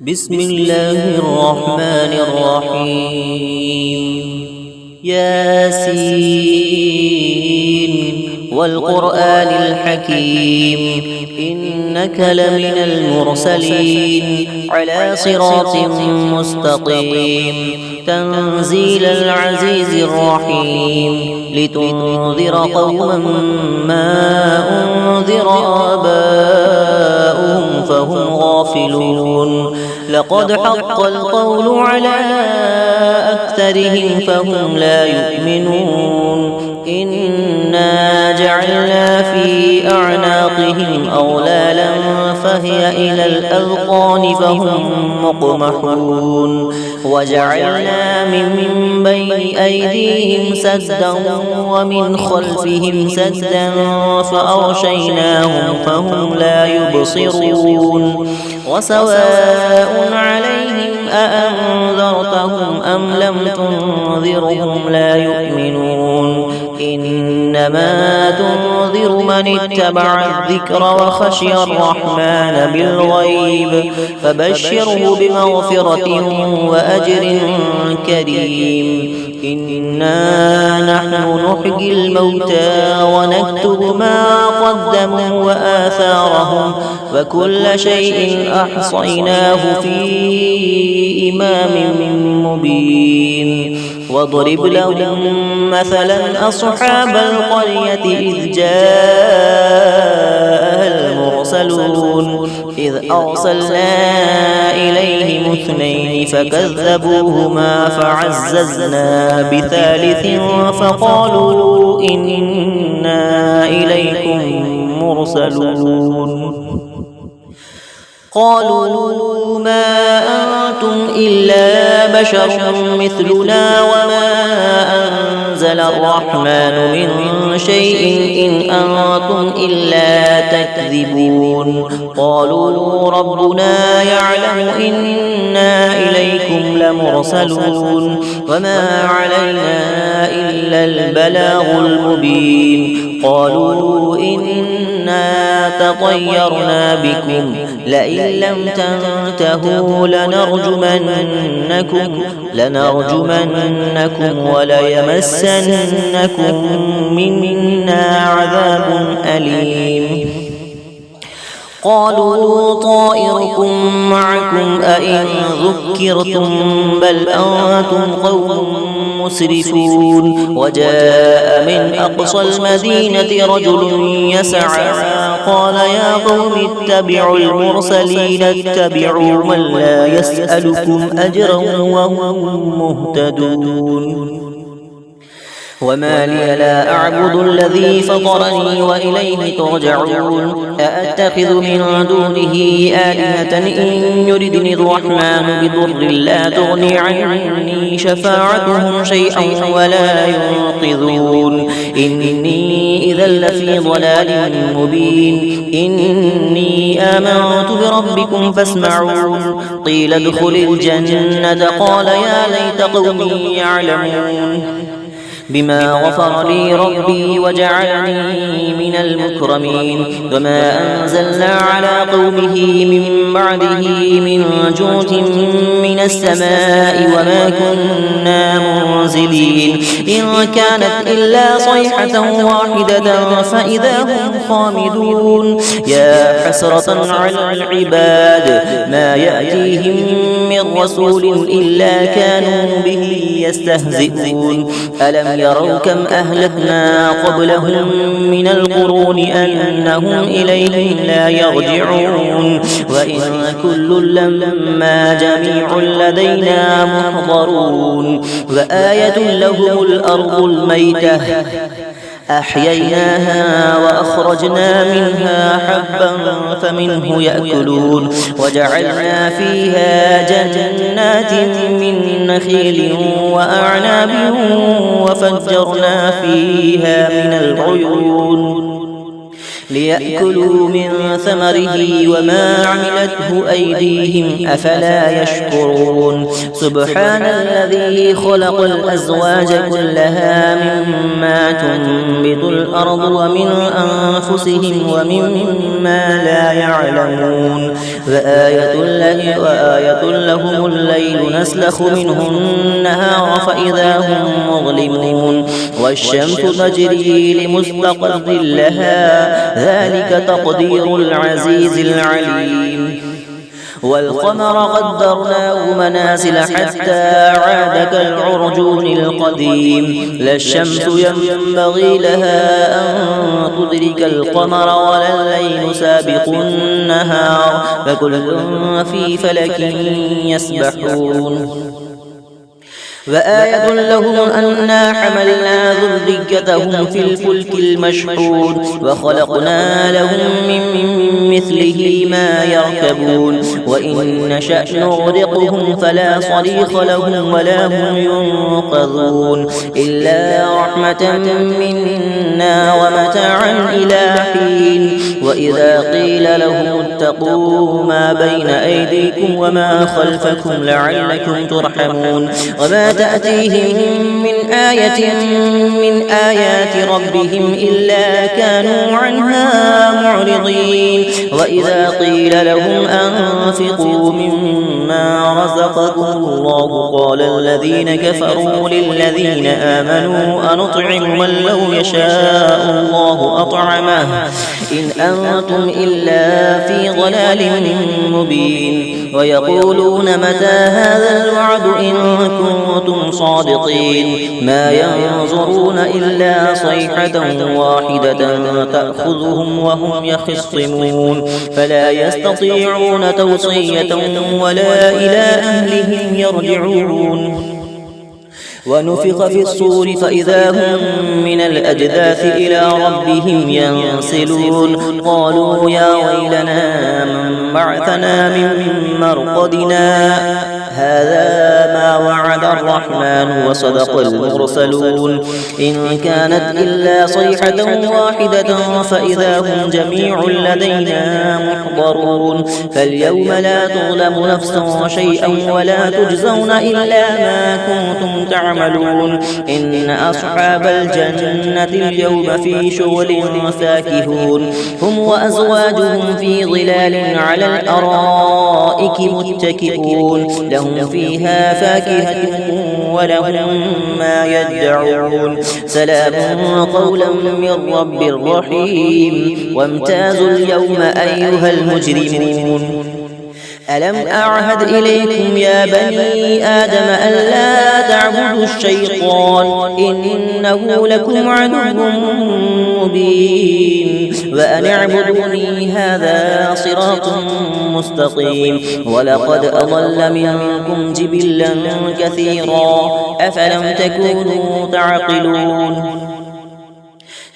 بسم الله الرحمن الرحيم ياسين والقرآن الحكيم إنك لمن المرسلين على صراط مستقيم تنزيل العزيز الرحيم لتنذر قوما ما أنذر آباؤهم فهم غافلون لقد حق القول على أكثرهم فهم لا يؤمنون إنا جعلنا في أعناقهم أغلالا فهي إلى الأذقان فهم مقمحون وجعلنا من بين أيديهم سدا ومن خلفهم سدا فأغشيناهم فهم لا يبصرون وسواء عليهم أأنذرتهم أم لم تنذرهم لا يؤمنون إنما تنذر من اتبع الذكر وخشي الرحمن بالغيب فبشره بمغفرة وأجر كريم إنا نحن نحيي الموتى ونكتب ما قدموا وآثارهم وكل شيء أحصيناه في إمام مبين واضرب لهم مثلا أصحاب القرية إذ جاءها المرسلون إذ أرسلنا إليهم اثنين فكذبوهما فعززنا بثالث فقالوا إنا إليكم مرسلون قالوا ما أنتم إلا بشر مثلنا وما أنزل الرحمن من شيء إن أنتم إلا تكذبون قالوا ربنا يعلم إنا إليكم لمرسلون وما علينا إلا البلاغ المبين قالوا إنا تطيرنا بكم لئن لم تنتهوا لنرجمنكم وليمسنكم منا عذاب أليم قالوا طائركم معكم أئن ذكرتم بل أنتم قوم مسرفون وجاء من أقصى المدينة رجل يسعى قال يا قوم اتبعوا المرسلين اتبعوا من لا يسألكم أجرا وهم مهتدون وما لي لا أعبد الذي فطرني وإليه ترجعون أأتخذ من دونه آلهة إن يردني الرحمن بضر لا تغني عني شفاعتهم شيئا ولا ينقذون إني إذا لفي ضلال مبين إني آمنت بربكم فاسمعون قيل ادخل الجنة قال يا ليت قومي يعلمون بما غفر لي ربي وجعلني من المكرمين وما أنزلنا على قومه من بعده من جود من السماء وما كنا منزلين إن كانت إلا صيحة واحدة فإذا هم خامدون يا حسرة على العباد ما يأتيهم من رسول إلا كانوا به يستهزئون ألم يروا كم أهلكنا قبلهم من القرون أنهم إليهم لا يرجعون وإن كل لما جميع لدينا محضرون وآية لهم الأرض الميتة أحييناها وأخرجنا منها حبا فمنه يأكلون وجعلنا فيها جنات من نخيل وأعناب وفجرنا فيها من العيون ليأكلوا من ثمره وما عملته أيديهم أفلا يشكرون سبحان الذي خلق الأزواج كلها مما تنبت الأرض ومن أنفسهم ومما لا يعلمون وآية لهم الليل نسلخ منه النهار فإذا هم مظلمون والشمس تجري لمستقر لها ذلك تقدير العزيز العليم والقمر قدرناه منازل حتى عاد كالعرجون القديم لا الشمس ينبغي لها أن تدرك القمر ولا الليل سابق النهار فكل في فلك يسبحون وآية لهم أنا حملنا ذريتهم في الفلك المشحون وخلقنا لهم من مثله ما يركبون وإن نشأ نغرقهم فلا صريخ لهم ولا هم ينقذون إلا رحمة منا ومتاعا إلى حين وإذا قيل لهم اتقوا ما بين أيديكم وما خلفكم لعلكم ترحمون وما تأتيهم من آية من آيات ربهم إلا كانوا عنها معرضين وإذا قيل لهم أنفقوا مما رزقكم الله قال الذين كفروا للذين آمنوا أنطعم من لو يشاء الله أطعمه إن أنتم إلا في ضلال مبين ويقولون متى هذا الوعد إن كنتم صادقين ما ينظرون إلا صيحة واحدة تأخذهم وهم يخصمون فلا يستطيعون توصية ولا إلى أهلهم يرجعون ونفخ في الصور فإذا هم من الأجداث إلى ربهم ينسلون قالوا يا ويلنا من بعثنا من مرقدنا هذا ما وعد الرحمن وصدق المرسلون إن كانت إلا صيحة واحدة فإذا هم جميع لدينا محضرون فاليوم لا تظلم نفس شيئا ولا تجزون إلا ما كنتم تعملون إن أصحاب الجنة اليوم في شغل فاكهون هم وأزواجهم في ظلال على الأرائك متكئون لهم فيها فاكهة ولهم ما يدعون سلام قولا من رب رحيم وامتازوا اليوم أيها المجرمون ألم أعهد إليكم يا بني آدم ألا تعبدوا الشيطان إنه لكم عدو مبين وأن اعبدوني هذا صراط مستقيم ولقد أضل منكم جبلا كثيرا أفلم تكونوا تعقلون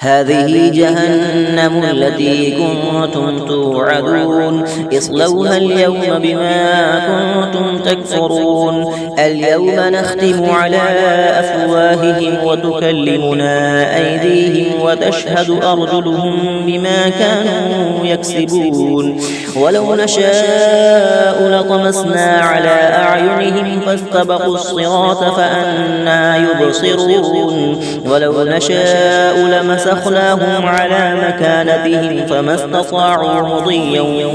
هذه جهنم التي كنتم توعدون اصلوها اليوم بما كنتم تكفرون اليوم نختم على أفواههم وتكلمنا أيديهم وتشهد أرجلهم بما كانوا يكسبون ولو نشاء لطمسنا على أعينهم فاستبقوا الصراط فأنى يبصرون ولو نشاء لمسخناهم على مكانتهم فما استطاعوا مضيا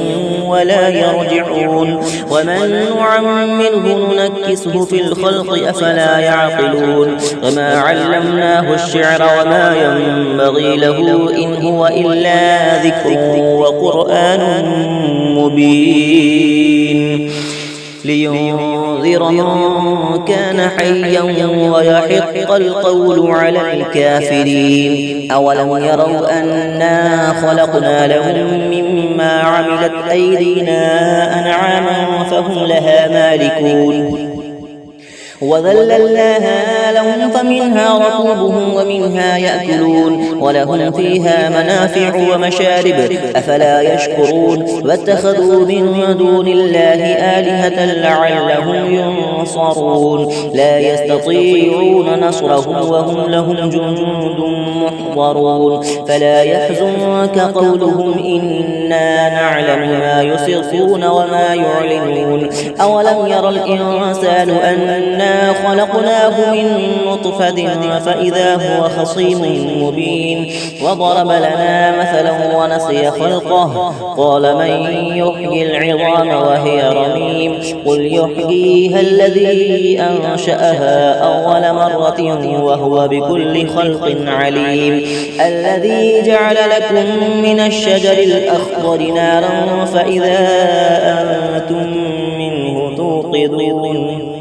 ولا يرجعون ومن نعمره ننكسه في الخلق أفلا يعقلون وما علمناه الشعر وما ينبغي له إن هو إلا ذكر وقرآن مبين لينذر من كان حيا ويحق القول على الكافرين أولم يروا أنا خلقنا لهم مما عملت أيدينا أنعاما فهم لها مالكون وذللناها لهم فمنها ركوبهم ومنها يأكلون ولهم فيها منافع ومشارب أفلا يشكرون واتخذوا من دون الله آلهة لعلهم ينصرون لا يستطيعون نصرهم وهم لهم جند محضرون فلا يحزنك قولهم إنا نعلم ما يسرون وما يعلنون أولم ير الإنسان أنا خلقناه من نطفة فإذا هو خصيم مبين وضرب لنا مثلا ونسي خلقه قال من يحيي العظام وهي رميم قل يحييها الذي أنشأها أول مرة وهو بكل خلق عليم الذي جعل لكم من الشجر الأخضر نارا فإذا أنتم منه توقدون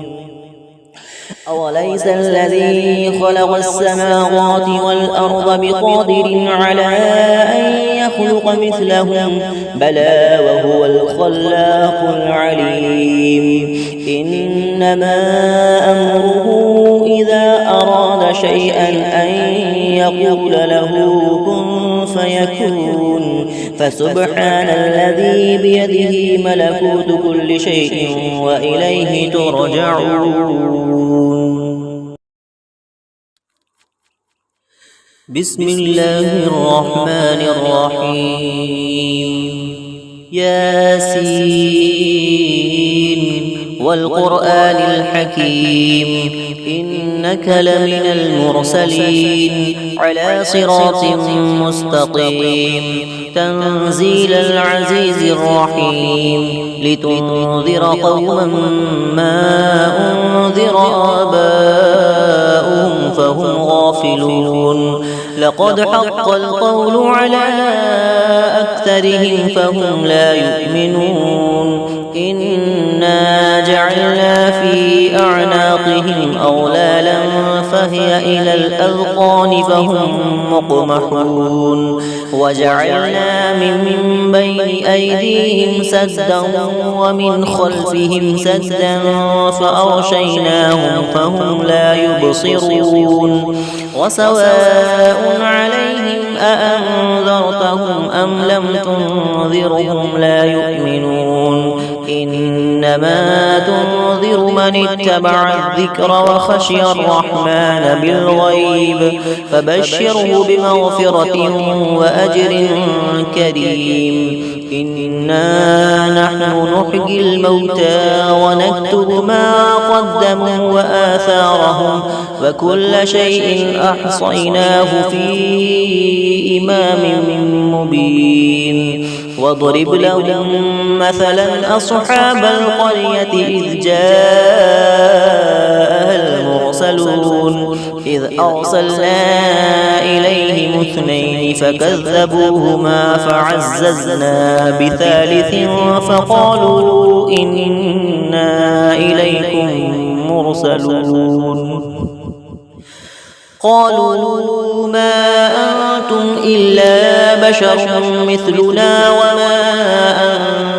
أوليس الذي خلق السماوات والأرض بقادر على أن يخلق مثلهم بلى وهو الخلاق العليم إنما أمره إذا أراد شيئا أن يقول له كن فيكون فسبحان الذي بيده ملكوت كل شيء وإليه ترجعون بسم الله الرحمن الرحيم ياسين والقرآن الحكيم إنك لمن المرسلين على صراط مستقيم تنزيل العزيز الرحيم لتنذر قوما ما أنذر آباؤهم فهم غافلون لقد حق القول على أكثرهم فهم لا يؤمنون إنا جعلنا في أعناقهم أغلالا فهي إلى الأذقان فهم مقمحون وجعلنا من بين أيديهم سدا ومن خلفهم سدا فأغشيناهم فهم لا يبصرون وسواء عليهم أأنذرتهم أم لم تنذرهم لا يؤمنون إنما تنذر من اتبع الذكر وخشي الرحمن بالغيب فبشره بمغفرة وأجر كريم إنا نحن نحيي الموتى ونكتب ما قدموا وآثارهم وكل شيء أحصيناه في إمام مبين واضرب لهم مثلا أصحاب القرية إذ جاءها المرسلون إذ أرسلنا إليهم اثنين فكذبوهما فعززنا بثالث فقالوا إنا إليكم مرسلون قالوا ما أنتم إلا بشر مثلنا وما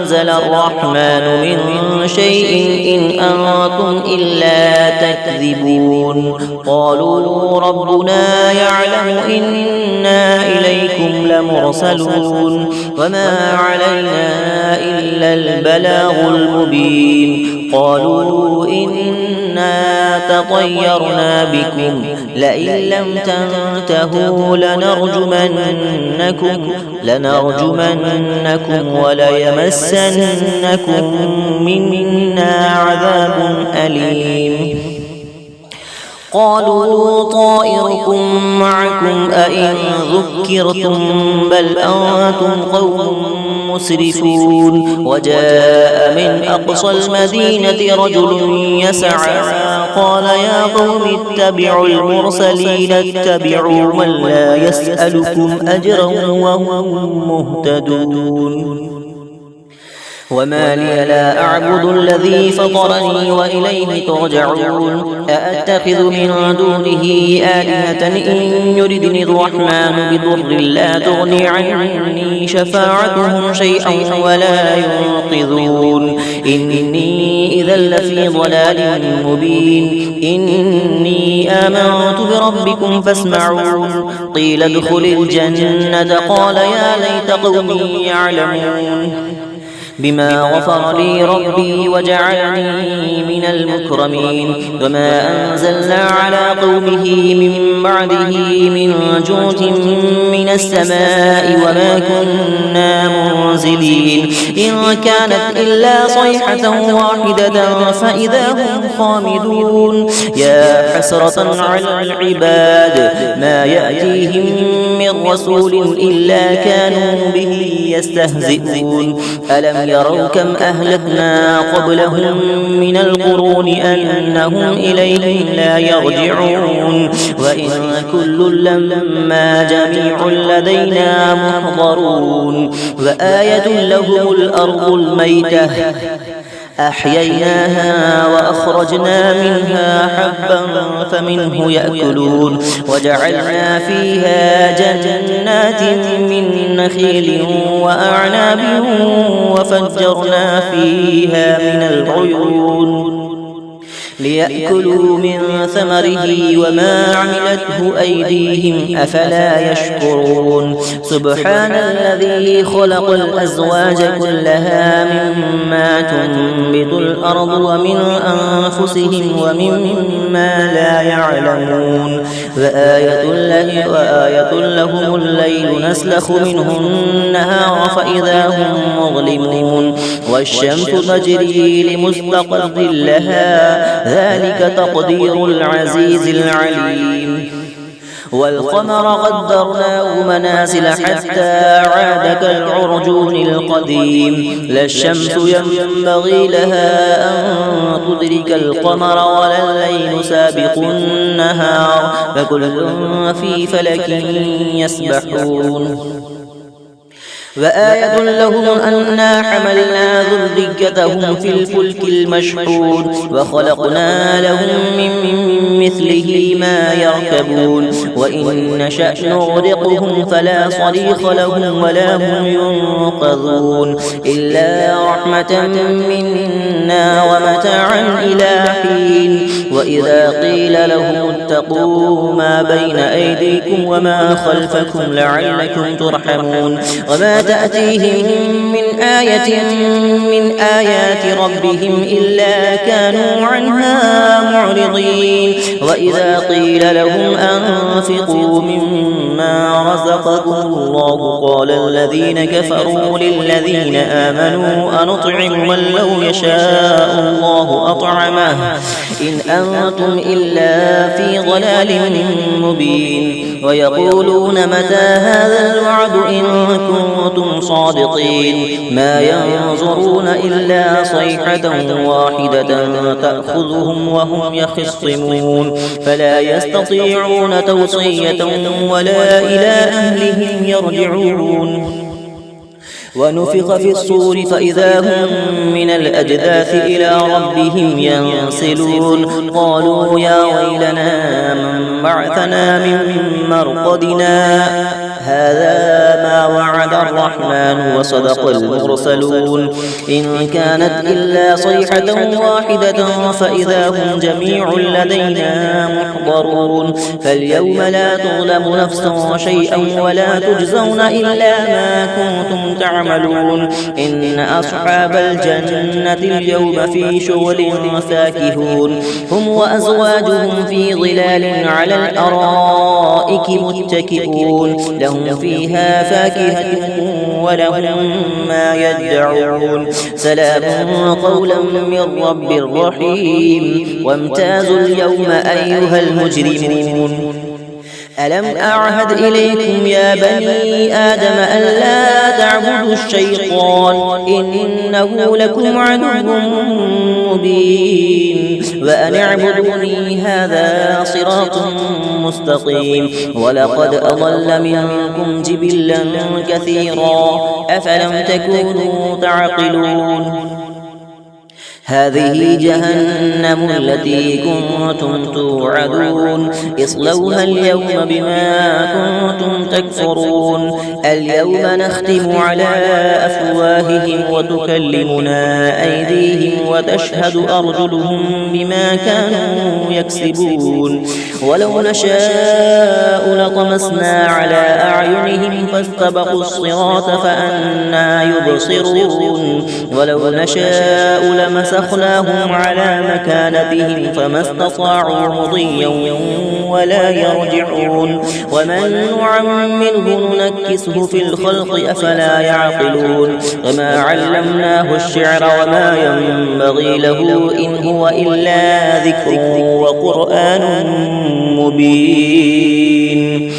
أنزل الرحمن من شيء إن أنتم إلا تكذبون قالوا ربنا يعلم إنا إليكم لمرسلون وما علينا إلا البلاغ المبين قالوا إنا تطيرنا بكم لئن لم تنتهوا لنرجمنكم وليمسنكم منا عذاب أليم قالوا طائركم معكم أئن ذكرتم بل أنتم قوم مسرفون وجاء من أقصى المدينة رجل يسعى قال يا قوم اتبعوا المرسلين اتبعوا من لا يسألكم أجرا وهم مهتدون وما لي لا أعبد الذي فطرني وإليه ترجعون أأتخذ من دونه آلهة إن يردني الرحمن بضر لا تغني عني شفاعتهم شيئا ولا ينقذون إني إذا إذا لفي ضلال مبين إني آمنت بربكم فاسمعون قيل ادخل الجنة قال يا ليت قومي يعلمون بما غفر لي ربي وجعلني من المكرمين وما أنزلنا على قومه من بعده من جود من السماء وما كنا منزلين إن كانت إلا صيحة واحدة فإذا هم خامدون يا حسرة على العباد ما يأتيهم من رسول إلا كانوا به يستهزئون ألم يروا كم أهلكنا قبلهم من القرون أنهم إليهم لا يرجعون وإن كل لما جميع لدينا محضرون وآية لهم الأرض الميتة أحييناها وأخرجنا منها حبا فمنه يأكلون وجعلنا فيها جنات من نخيل وأعناب وفجرنا فيها من العيون ليأكلوا من ثمره وما عملته أيديهم أفلا يشكرون سبحان الذي خلق الأزواج كلها مما تنبت الأرض ومن أنفسهم ومما لا يعلمون وآية لهم الليل نسلخ منه النهار فإذا هم مظلمون والشمس تجري لمستقر لها ذلك تقدير العزيز العليم والقمر قدرناه منازل حتى عاد كالعرجون القديم لا الشمس ينبغي لها أن تدرك القمر ولا الليل سابق النهار فكل في فلك يسبحون وآية لهم أنا حملنا ذريتهم في الفلك المشحون وخلقنا لهم من مثله ما يركبون وإن نشأ نغرقهم فلا صريخ لهم ولا هم ينقذون إلا رحمة منا ومتاعا إلى حين وإذا قيل لهم اتقوا ما بين أيديكم وما خلفكم لعلكم ترحمون وما تأتيهم من آية من آيات ربهم إلا كانوا عنها معرضين وإذا قيل لهم أنفقوا مما رزقكم الله قال الذين كفروا للذين آمنوا أنطعم من لو يشاء الله أطعمه إن أنتم إلا في ضلال مبين ويقولون متى هذا الوعد إن كنتم صادقين ما ينظرون إلا صيحة واحدة تأخذهم وهم يخصمون فلا يستطيعون توصية ولا إلى أهلهم يرجعون ونفخ في الصور فإذا هم من الأجداث إلى ربهم ينسلون قالوا يا ويلنا من بعثنا من مرقدنا هذا ما وعد الرحمن وصدق المرسلون إن كانت إلا صيحة واحدة فإذا هم جميع لدينا محضرون فاليوم لا تظلم نفس شيئا ولا تجزون إلا ما كنتم تعملون إن أصحاب الجنة اليوم في شغل فاكهون هم وأزواجهم في ظلال على الأرائك متكئون لهم فيها فاكهة ولهم ما يدعون سلام قولا من رب رحيم وامتازوا اليوم أيها المجرمون ألم أعهد إليكم يا بني آدم ألا تعبدوا الشيطان إنه لكم عدو مبين وأن اعبدوني هذا صراط مستقيم ولقد أضل منكم جبلا كثيرا أفلم تكونوا تعقلون هذه جهنم التي كنتم توعدون اصلوها اليوم بما كنتم تكفرون اليوم نختم على أفواههم وتكلمنا أيديهم وتشهد أرجلهم بما كانوا يكسبون ولو نشاء لطمسنا على أعينهم فاستبقوا الصراط فأنى يبصرون ولو نشاء لمسخناهم على مكانتهم فما استطاعوا مضيا ولا يرجعون ومن نعمره ننكسه في الخلق أفلا يعقلون وما علمناه الشعر وما ينبغي له إن هو إلا ذكر وقرآن مبين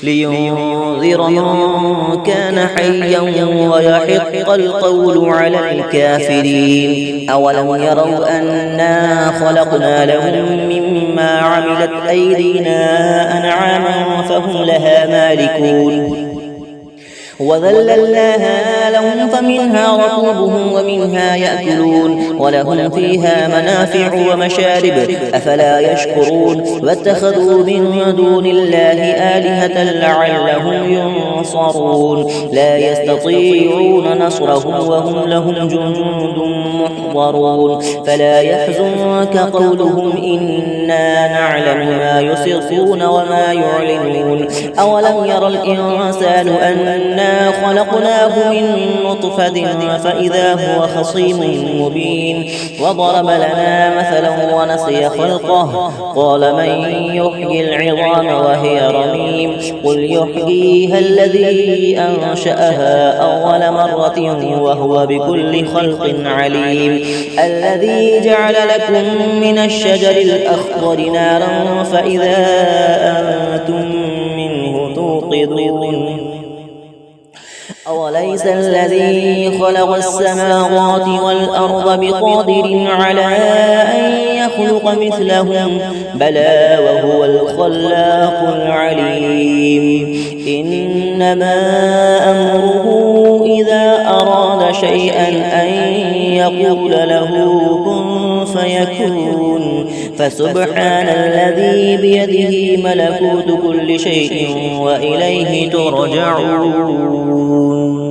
لينذر من كان حيا ويحق القول على الكافرين أولم يروا أنا خلقنا لهم مما عملت أيدينا أنعاما فهم لها مالكون وذللناها لهم فمنها ركوبهم ومنها يأكلون ولهم فيها منافع ومشارب أفلا يشكرون واتخذوا من دون الله آلهة لعلهم ينصرون لا يستطيعون نصرهم وهم لهم جند محضرون فلا يحزنك قولهم إنا نعلم ما يسرون وما يعلنون أولم يرى الإنسان أنا خلقناه من نطفة فإذا هو خصيم مبين وضرب لنا مثلا ونسي خلقه قال من يحيي العظام وهي رميم قل يحييها الذي أنشأها أول مرة وهو بكل خلق عليم الذي جعل لكم من الشجر الأخضر نارا فإذا أنتم منه توقدون أوليس الذي خلق السماوات والأرض بقادر على أن يخلق مثلهم بلى وهو الخلاق العليم إنما أمره إذا أراد شيئا أن يقول له كن فيكون فسبحان الذي بيده ملكوت كل شيء وإليه ترجعون